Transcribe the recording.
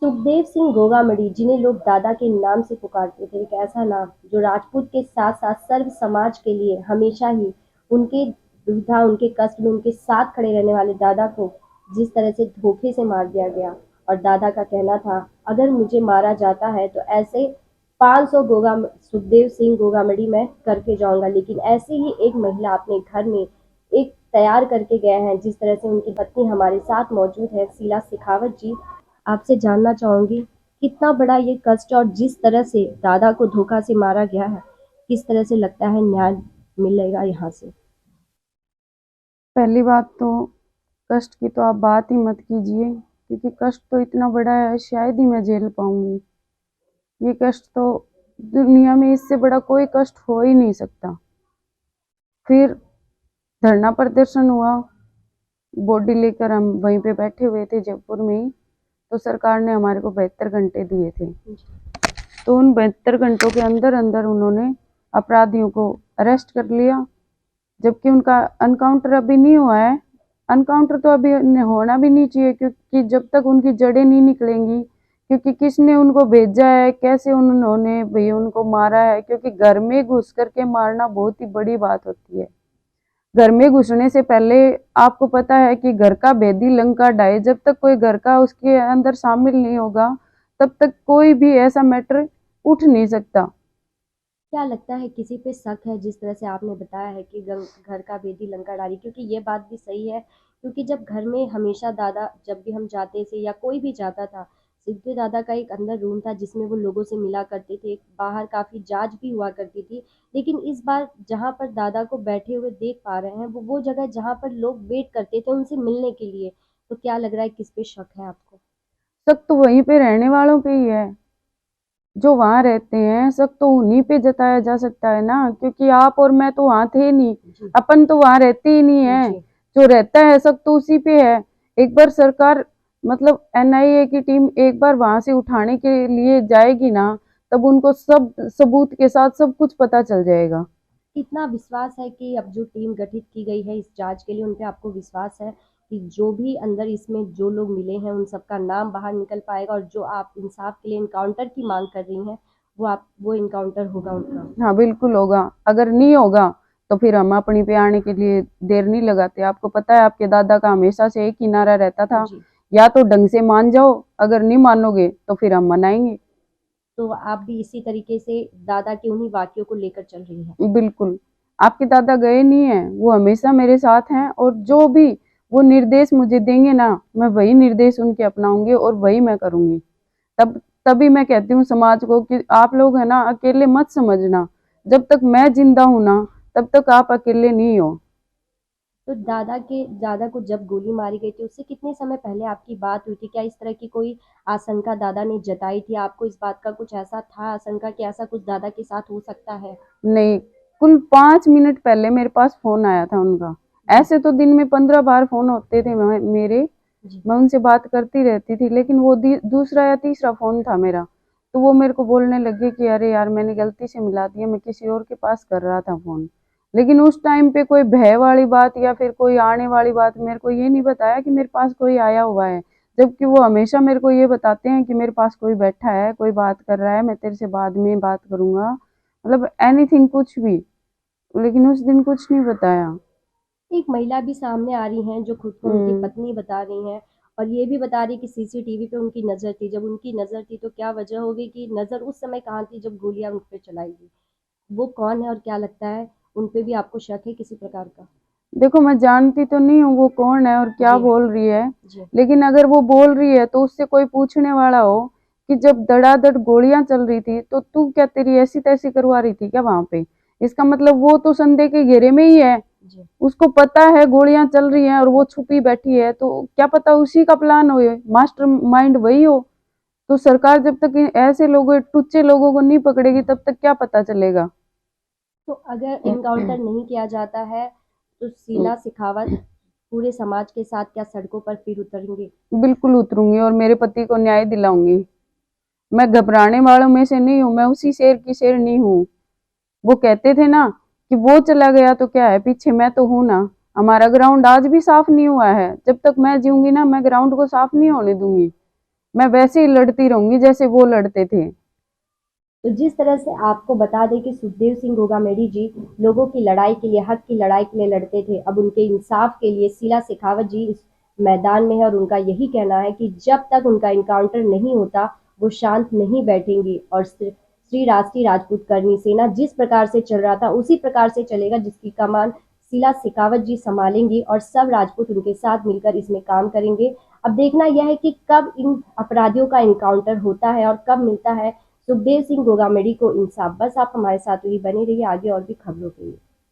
सुखदेव सिंह गोगामड़ी, जिन्हें लोग दादा के नाम से पुकारते थे, एक ऐसा नाम जो राजपूत के साथ साथ सर्व समाज के लिए हमेशा ही उनके दुविधा, उनके कष्ट में उनके साथ खड़े रहने वाले दादा को जिस तरह से धोखे से मार दिया गया। और दादा का कहना था, अगर मुझे मारा जाता है तो ऐसे 500 गोगा सुखदेव सिंह गोगामड़ी मैं करके जाऊंगा। लेकिन ऐसे ही एक महिला अपने घर में एक तैयार करके गए हैं, जिस तरह से उनकी पत्नी हमारे साथ मौजूद है, शीला शेखावत जी। आपसे जानना चाहूंगी, कितना बड़ा ये कष्ट और जिस तरह से दादा को धोखा से मारा गया है, किस तरह से लगता है न्याय मिलेगा यहाँ से? पहली बात तो कष्ट की तो आप बात ही मत कीजिए, क्योंकि कष्ट तो इतना बड़ा है शायद ही मैं झेल पाऊंगी। ये कष्ट तो दुनिया में इससे बड़ा कोई कष्ट हो ही नहीं सकता। फिर धरना प्रदर्शन हुआ, बॉडी लेकर हम वहीं पे बैठे हुए थे जयपुर में ही। तो सरकार ने हमारे को 72 घंटे दिए थे। तो उन 72 घंटों के अंदर अंदर उन्होंने अपराधियों को अरेस्ट कर लिया, जबकि उनका अनकाउंटर अभी नहीं हुआ है। अनकाउंटर तो अभी होना भी नहीं चाहिए, क्योंकि जब तक उनकी जड़ें नहीं निकलेंगी, क्योंकि किसने उनको भेजा है, कैसे उन्होंने भैया उनको मारा है। क्योंकि घर में घुस करके मारना बहुत ही बड़ी बात होती है। घर में घुसने से पहले आपको पता है कि घर का भेदी लंका ढाए। जब तक कोई घर का उसके अंदर शामिल नहीं होगा, तब तक कोई भी ऐसा मैटर उठ नहीं सकता। क्या लगता है, किसी पे शक है? जिस तरह से आपने बताया है कि घर का भेदी लंका डाली, क्योंकि ये बात भी सही है। क्योंकि जब घर में हमेशा दादा, जब भी हम जाते थे या कोई भी जाता था, सिद्धू दादा का एक अंदर रूम था जिसमें वो लोगों से मिला करते थे, बाहर काफी जांच भी हुआ करती थी। लेकिन इस बार जहां पर दादा को बैठे हुए देख पा रहे हैं, वो जगह जहां पर लोग वेट करते थे उनसे मिलने के लिए। तो क्या लग रहा है, किस पे शक है आपको? शक तो वहीं पे रहने वालों पे ही है, जो वहां रहते हैं। शक तो उन्हीं पे जताया जा सकता है ना, क्योंकि आप और मैं तो वहां थे नहीं। जी। अपन तो वहां रहते ही नहीं है। जी। जो रहता है शक तो उसी पे है। एक बार सरकार, मतलब एनआईए की टीम एक बार वहां से उठाने के लिए जाएगी ना, तब उनको सब सबूत के साथ सब कुछ पता चल जाएगा। कितना विश्वास है कि अब जो टीम गठित की गई है इस जांच के लिए, उन पे आपको विश्वास है कि जो भी अंदर इसमें जो लोग मिले हैं उन सबका नाम बाहर निकल पाएगा, और जो आप इंसाफ के लिए इनकाउंटर की मांग कर रही हैं, वो इनकाउंटर होगा उनका? हाँ बिल्कुल होगा। अगर नहीं होगा तो फिर हम अपनी पे आने के लिए देर नहीं लगाते। आपको पता है आपके दादा का हमेशा से एक ही नारा रहता था, जी। या तो ढंग से मान जाओ, अगर नहीं मानोगे तो फिर हम मनाएंगे। तो आप भी इसी तरीके से दादा के उन्हीं वाक्यों को लेकर चल रही हैं? बिल्कुल। आपके दादा गए नहीं है, वो हमेशा मेरे साथ हैं। और जो भी वो निर्देश मुझे देंगे ना, मैं वही निर्देश उनके अपनाऊंगी और वही मैं करूंगी। तब तभी मैं कहती हूँ समाज को कि आप लोग है ना, अकेले मत समझना। जब तक मैं जिंदा हूं ना, तब तक आप अकेले नहीं हो। तो दादा को जब गोली मारी गई थी, उससे कितने समय पहले आपकी बात हुई थी? क्या इस तरह की कोई आशंका दादा ने जताई थी? आपको इस बात का कुछ ऐसा था आशंका कि ऐसा कुछ दादा के साथ हो सकता है? नहीं, कुल 5 मिनट पहले मेरे पास फोन आया था उनका। जी। ऐसे तो दिन में 15 बार फोन होते थे मेरे। जी। मैं उनसे बात करती रहती थी, लेकिन वो दूसरा या तीसरा फोन था मेरा। तो वो मेरे को बोलने लगे कि अरे यार, मैंने गलती से मिला दिया, मैं किसी और के पास कर रहा था फोन। लेकिन उस टाइम पे कोई भय वाली बात या फिर कोई आने वाली बात मेरे को ये नहीं बताया कि मेरे पास कोई आया हुआ है। जबकि वो हमेशा मेरे को ये बताते हैं कि मेरे पास कोई बैठा है, कोई बात कर रहा है, मैं तेरे से बाद में बात करूंगा, मतलब एनीथिंग, कुछ भी। लेकिन उस दिन कुछ नहीं बताया। एक महिला भी सामने आ रही हैं जो खुद को उनकी हम्म। पत्नी बता रही हैं, और ये भी बता रही कि सीसीटीवी पे उनकी नजर थी। जब उनकी नजर थी तो क्या वजह होगी कि नजर उस समय कहाँ थी जब गोलियां उन पे चलाई गई? वो कौन है और क्या लगता है, उन पे भी आपको शक है किसी प्रकार का? देखो, मैं जानती तो नहीं हूँ वो कौन है और क्या जी। बोल रही है। जी। लेकिन अगर वो बोल रही है तो उससे कोई पूछने वाला हो कि जब धड़ाधड़ गोलियां चल रही थी तो तू क्या, तेरी ऐसी तैसी करवा रही थी क्या वहां पे? इसका मतलब वो तो संदेह के घेरे में ही है। जी। उसको पता है गोलियां चल रही हैं और वो छुपी बैठी है, तो क्या पता उसी का प्लान हो, मास्टर माइंड वही हो। तो सरकार जब तक ऐसे लोगों, टुच्चे लोगों को नहीं पकड़ेगी, तब तक क्या पता चलेगा। तो अगर इनकाउंटर नहीं किया जाता है, तो शीला शेखावत पूरे समाज के साथ क्या सड़कों पर फिर उतरेंगे? बिल्कुल उतरूंगी और मेरे पति को न्याय दिलाऊंगी। मैं घबराने वालों में से नहीं हूँ, मैं उसी शेर की शेर नहीं हूँ। वो कहते थे ना कि वो चला गया तो क्या है, पीछे मैं तो हूं ना। हमारा ग्राउंड आज भी साफ नहीं हुआ है। जब तक मैं जीऊंगी ना, मैं ग्राउंड को साफ नहीं होने दूंगी। मैं वैसे ही लड़ती रहूंगी जैसे वो लड़ते थे। तो जिस तरह से आपको बता दें कि सुखदेव सिंह गोगामेडी जी लोगों की लड़ाई के लिए, हक की लड़ाई के लिए लड़ते थे, अब उनके इंसाफ के लिए शीला शेखावत जी इस मैदान में है और उनका यही कहना है कि जब तक उनका इनकाउंटर नहीं होता वो शांत नहीं बैठेंगी और श्री राष्ट्रीय राजपूत कर्मी सेना जिस प्रकार से चल रहा था उसी प्रकार से चलेगा, जिसकी कमान शीला शेखावत जी संभालेंगी और सब राजपूत उनके साथ मिलकर इसमें काम करेंगे। अब देखना यह है कि कब इन अपराधियों का इनकाउंटर होता है और कब मिलता है सुखदेव सिंह गोगामेडी को इंसाफ। बस आप हमारे साथ ही बने रहिए आगे और भी खबरों के लिए।